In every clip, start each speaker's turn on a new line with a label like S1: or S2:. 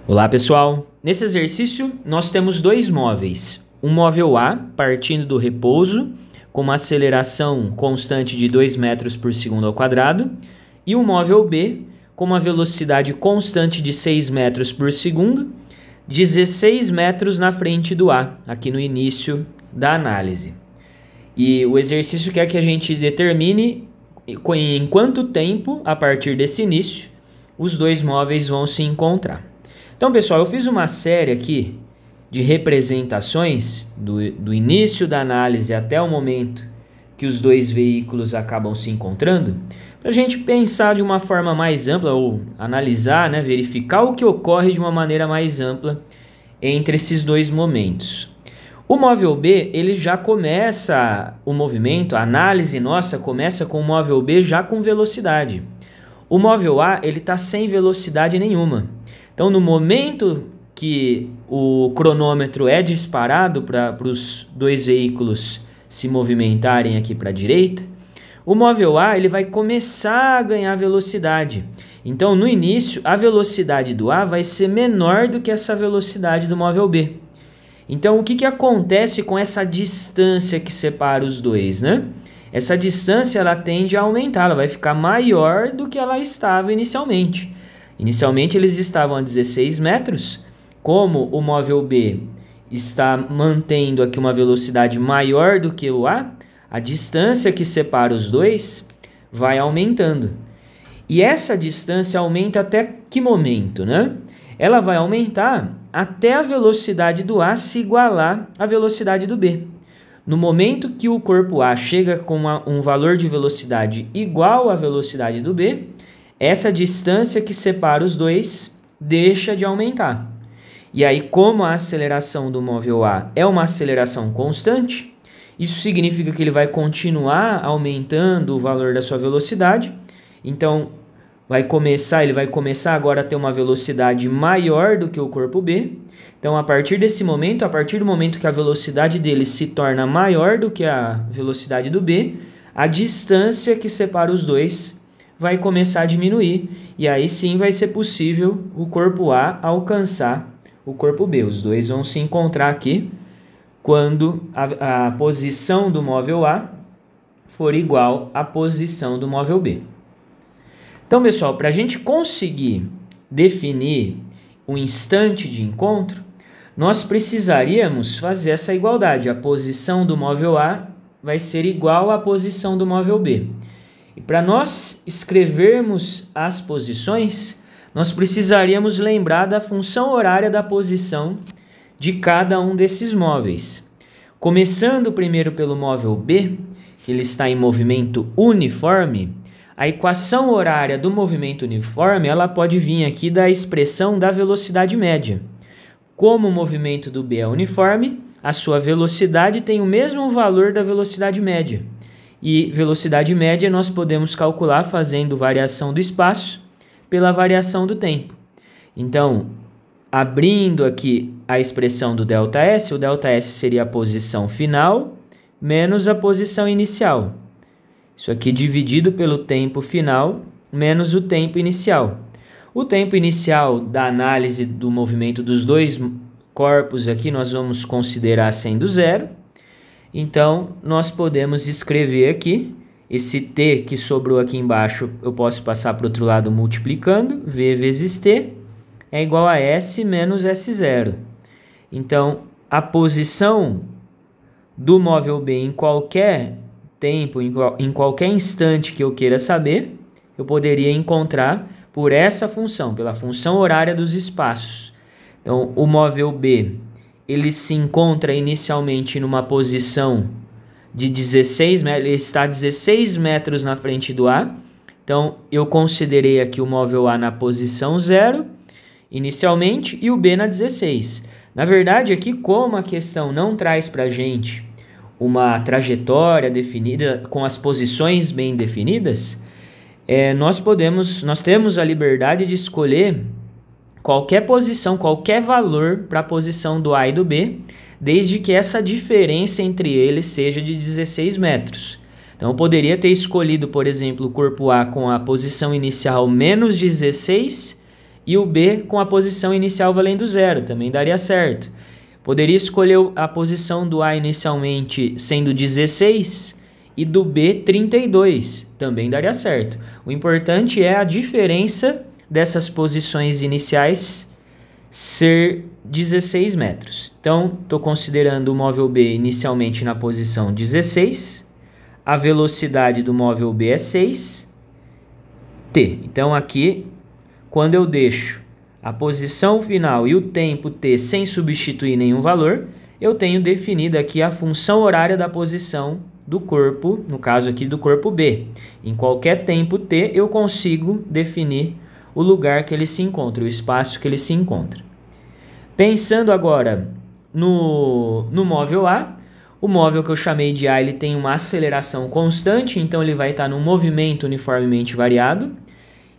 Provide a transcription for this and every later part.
S1: Olá pessoal, nesse exercício nós temos dois móveis, um móvel A partindo do repouso com uma aceleração constante de 2 metros por segundo ao quadrado e um móvel B com uma velocidade constante de 6 metros por segundo, 16 metros na frente do A, aqui no início da análise. E o exercício quer que a gente determine em quanto tempo, a partir desse início, os dois móveis vão se encontrar. Então, pessoal, eu fiz uma série aqui de representações do início da análise até o momento que os dois veículos acabam se encontrando, para a gente pensar de uma forma mais ampla, ou analisar, verificar o que ocorre de uma maneira mais ampla entre esses dois momentos. O móvel B, ele já começa o movimento, a análise nossa começa com o móvel B já com velocidade. O móvel A, ele está sem velocidade nenhuma. Então, no momento que o cronômetro é disparado para os dois veículos se movimentarem aqui para a direita, o móvel A ele vai começar a ganhar velocidade. Então, no início, a velocidade do A vai ser menor do que essa velocidade do móvel B. Então, o que acontece com essa distância que separa os dois, Essa distância ela tende a aumentar, ela vai ficar maior do que ela estava inicialmente. Inicialmente eles estavam a 16 metros, como o móvel B está mantendo aqui uma velocidade maior do que o A distância que separa os dois vai aumentando. E essa distância aumenta até que momento, Ela vai aumentar até a velocidade do A se igualar à velocidade do B. No momento que o corpo A chega com um valor de velocidade igual à velocidade do B, essa distância que separa os dois deixa de aumentar. E aí, como a aceleração do móvel A é uma aceleração constante, isso significa que ele vai continuar aumentando o valor da sua velocidade. Então, ele vai começar agora a ter uma velocidade maior do que o corpo B. Então, a partir do momento que a velocidade dele se torna maior do que a velocidade do B, a distância que separa os dois vai começar a diminuir, e aí sim vai ser possível o corpo A alcançar o corpo B. Os dois vão se encontrar aqui quando a posição do móvel A for igual à posição do móvel B. Então, pessoal, para a gente conseguir definir o instante de encontro, nós precisaríamos fazer essa igualdade. A posição do móvel A vai ser igual à posição do móvel B. E para nós escrevermos as posições, nós precisaríamos lembrar da função horária da posição de cada um desses móveis. Começando primeiro pelo móvel B, que ele está em movimento uniforme, a equação horária do movimento uniforme ela pode vir aqui da expressão da velocidade média. Como o movimento do B é uniforme, a sua velocidade tem o mesmo valor da velocidade média. E velocidade média nós podemos calcular fazendo variação do espaço pela variação do tempo. Então, abrindo aqui a expressão do ΔS, o ΔS seria a posição final menos a posição inicial. Isso aqui dividido pelo tempo final menos o tempo inicial. O tempo inicial da análise do movimento dos dois corpos aqui nós vamos considerar sendo zero. Então, nós podemos escrever aqui, esse t que sobrou aqui embaixo, eu posso passar para o outro lado multiplicando, v vezes t é igual a s menos s0. Então, a posição do móvel B em qualquer tempo, em qualquer instante que eu queira saber, eu poderia encontrar por essa função, pela função horária dos espaços. Então, o móvel B ele se encontra inicialmente numa posição de 16 metros, ele está 16 metros na frente do A. Então, eu considerei aqui o móvel A na posição 0, inicialmente, e o B na 16. Na verdade, aqui, como a questão não traz para a gente uma trajetória definida, com as posições bem definidas, nós temos a liberdade de escolher qualquer posição, qualquer valor para a posição do A e do B, desde que essa diferença entre eles seja de 16 metros. Então, eu poderia ter escolhido, por exemplo, o corpo A com a posição inicial menos 16 e o B com a posição inicial valendo 0, também daria certo. Poderia escolher a posição do A inicialmente sendo 16 e do B 32, também daria certo. O importante é a diferença dessas posições iniciais ser 16 metros. Então, estou considerando o móvel B inicialmente na posição 16, a velocidade do móvel B é 6, t. Então, aqui, quando eu deixo a posição final e o tempo t sem substituir nenhum valor, eu tenho definido aqui a função horária da posição do corpo, no caso aqui do corpo B. Em qualquer tempo t, eu consigo definir o lugar que ele se encontra, o espaço que ele se encontra. Pensando agora no móvel A, o móvel que eu chamei de A, ele tem uma aceleração constante, então ele vai estar num movimento uniformemente variado,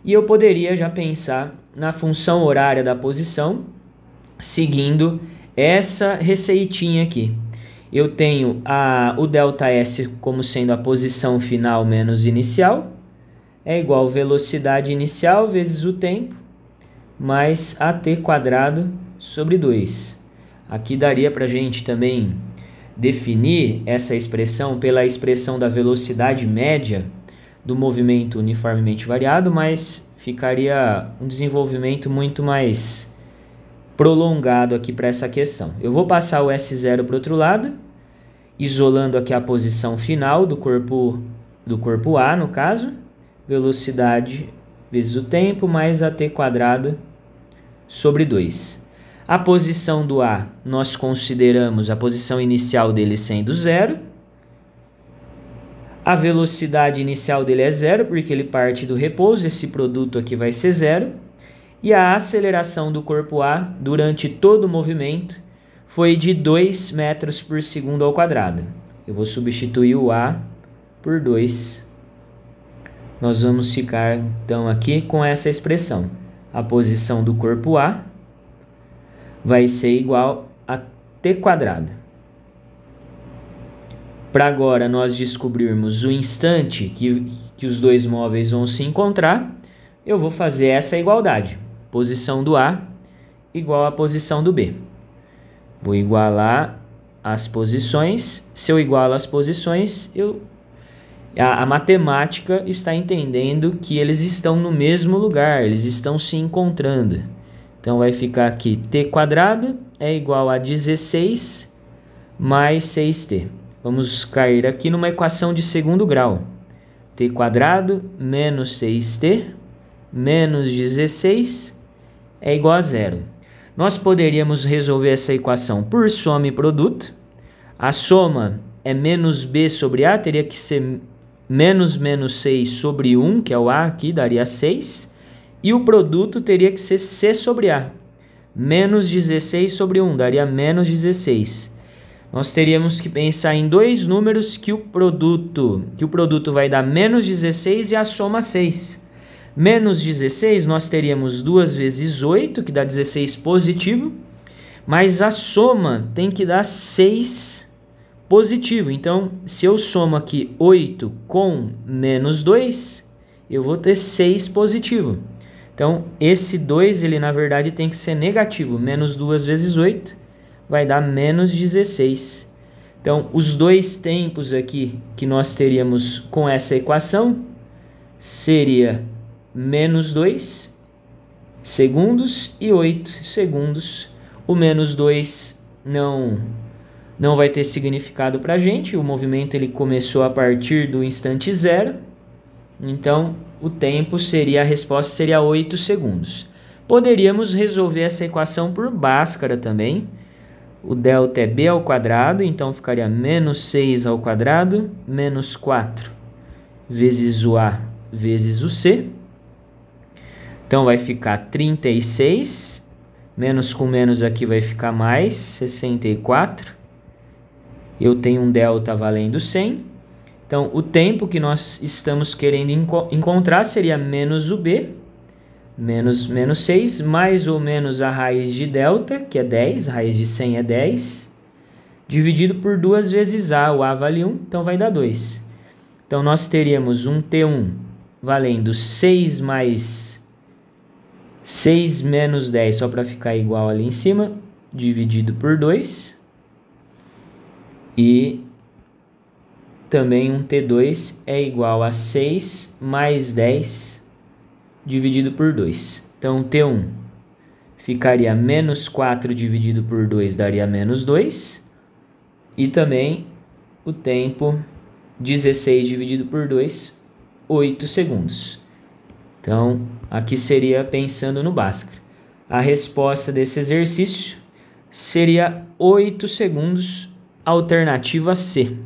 S1: e eu poderia já pensar na função horária da posição, seguindo essa receitinha aqui. Eu tenho o ΔS como sendo a posição final menos inicial, é igual a velocidade inicial vezes o tempo, mais AT quadrado sobre 2. Aqui daria para a gente também definir essa expressão pela expressão da velocidade média do movimento uniformemente variado, mas ficaria um desenvolvimento muito mais prolongado aqui para essa questão. Eu vou passar o S0 para o outro lado, isolando aqui a posição final do corpo A, no caso, velocidade vezes o tempo, mais AT quadrado sobre 2. A posição do A, nós consideramos a posição inicial dele sendo 0. A velocidade inicial dele é 0, porque ele parte do repouso, esse produto aqui vai ser 0. E a aceleração do corpo A durante todo o movimento foi de 2 metros por segundo ao quadrado. Eu vou substituir o A por 2. Nós vamos ficar, então, aqui com essa expressão. A posição do corpo A vai ser igual a t quadrado. Para agora nós descobrirmos o instante que os dois móveis vão se encontrar, eu vou fazer essa igualdade. Posição do A igual à posição do B. Vou igualar as posições. Se eu igualo as posições, a matemática está entendendo que eles estão no mesmo lugar, eles estão se encontrando. Então vai ficar aqui t quadrado é igual a 16 mais 6t. Vamos cair aqui numa equação de segundo grau. T quadrado menos 6t menos 16 é igual a 0. Nós poderíamos resolver essa equação por soma e produto. A soma é menos b sobre a, teria que ser menos 6 sobre 1, que é o a aqui, daria 6. E o produto teria que ser c sobre a. Menos 16 sobre 1, daria menos 16. Nós teríamos que pensar em dois números que o produto vai dar menos 16 e a soma 6. Menos 16 nós teríamos 2 vezes 8, que dá 16 positivo, mas a soma tem que dar 6 positivo. Então, se eu somo aqui 8 com menos 2, eu vou ter 6 positivo. Então, esse 2, ele na verdade tem que ser negativo. Menos 2 vezes 8 vai dar menos 16. Então, os dois tempos aqui que nós teríamos com essa equação seria menos 2 segundos e 8 segundos. O menos 2 não vai ter significado para a gente. O movimento ele começou a partir do instante 0. Então, o tempo seria, a resposta seria 8 segundos. Poderíamos resolver essa equação por Bhaskara também. O delta é b ao quadrado, então ficaria menos 6 ao quadrado, menos 4 vezes o a vezes o c. Então vai ficar 36, menos com menos aqui vai ficar mais, 64. Eu tenho um delta valendo 100. Então o tempo que nós estamos querendo encontrar seria menos o b, menos 6, mais ou menos a raiz de delta, que é 10, a raiz de 100 é 10, dividido por 2 vezes a, o a vale 1, então vai dar 2. Então nós teríamos um T1 valendo 6 mais 6 menos 10, só para ficar igual ali em cima, dividido por 2. E também um T2 é igual a 6 mais 10 dividido por 2. Então, T1 ficaria menos 4 dividido por 2 daria menos 2. E também o tempo 16 dividido por 2, 8 segundos. Então, aqui seria pensando no Bhaskara. A resposta desse exercício seria 8 segundos, alternativa C.